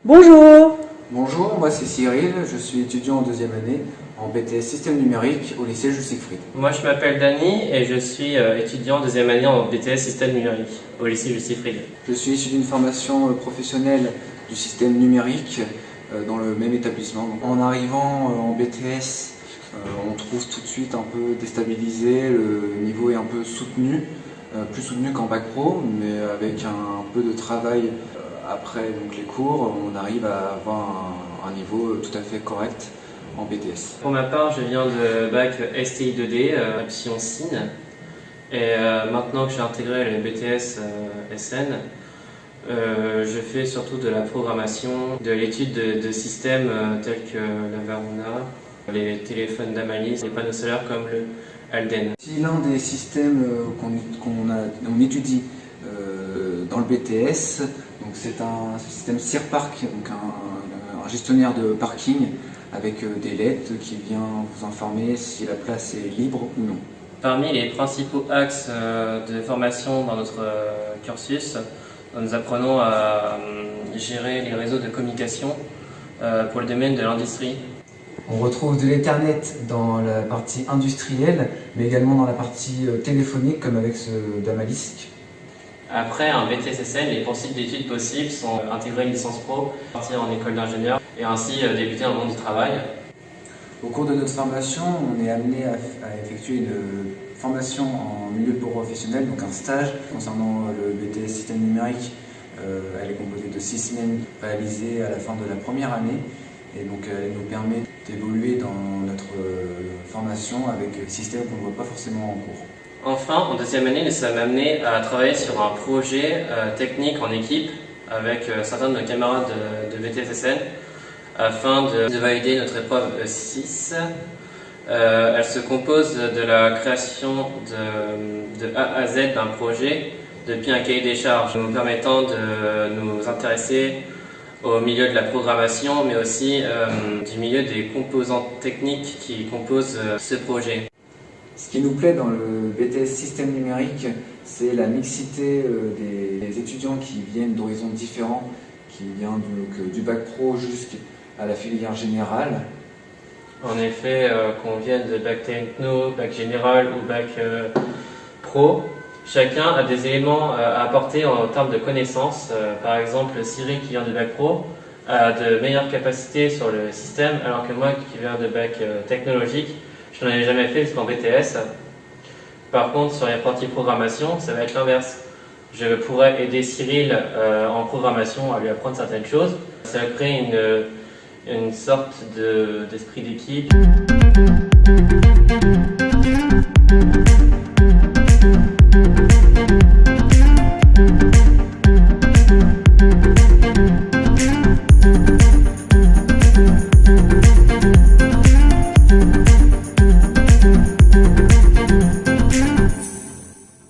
Bonjour. Bonjour, moi c'est Cyril, je suis étudiant en deuxième année en BTS Système numérique au lycée Jules Siegfried. Moi je m'appelle Dany et je suis étudiant en deuxième année en BTS Système numérique au lycée Jules Siegfried. Je suis issu d'une formation professionnelle du système numérique dans le même établissement. Donc, en arrivant en BTS, on trouve tout de suite un peu déstabilisé, le niveau est un peu soutenu, plus soutenu qu'en bac pro, mais avec un peu de travail après donc, les cours, on arrive à avoir un niveau tout à fait correct en BTS. Pour ma part, je viens de bac STI 2D, option SIN, et maintenant que j'ai intégré le BTS SN, je fais surtout de la programmation, de l'étude de systèmes tels que la Varuna, les téléphones d'Amalis, les panneaux solaires comme le Alden. Si l'un des systèmes qu'on étudie dans le BTS, donc c'est un système CIRPark, donc un gestionnaire de parking avec des LED qui vient vous informer si la place est libre ou non. Parmi les principaux axes de formation dans notre cursus, nous apprenons à gérer les réseaux de communication pour le domaine de l'industrie. On retrouve de l'Ethernet dans la partie industrielle, mais également dans la partie téléphonique, comme avec ce d'Amalisk. Après un BTS-SN, les poursuites d'études possibles sont intégrer une licence pro, partir en école d'ingénieur et ainsi débuter dans le monde du travail. Au cours de notre formation, on est amené à effectuer une formation en milieu professionnel, donc un stage concernant le BTS Système numérique. Elle est composée de 6 semaines réalisées à la fin de la première année. Et donc elle nous permet d'évoluer dans notre formation avec des systèmes qu'on ne voit pas forcément en cours. Enfin, en deuxième année, nous sommes amenés à travailler sur un projet technique en équipe avec certains de nos camarades de BTS-SN afin de valider notre épreuve E6. Elle se compose de la création de A à Z d'un projet depuis un cahier des charges nous permettant de nous intéresser au milieu de la programmation, mais aussi du milieu des composantes techniques qui composent ce projet. Ce qui nous plaît dans le BTS Système numérique, c'est la mixité des étudiants qui viennent d'horizons différents, qui viennent du bac pro jusqu'à la filière générale. En effet, qu'on vienne de bac techno, bac général ou bac pro, chacun a des éléments à apporter en termes de connaissances. Par exemple, Cyril qui vient de bac pro a de meilleures capacités sur le système, alors que moi qui viens de bac technologique, je n'en ai jamais fait jusqu'en BTS. Par contre, sur la partie programmation, ça va être l'inverse. Je pourrais aider Cyril en programmation à lui apprendre certaines choses. Ça va créer une sorte d'esprit d'équipe.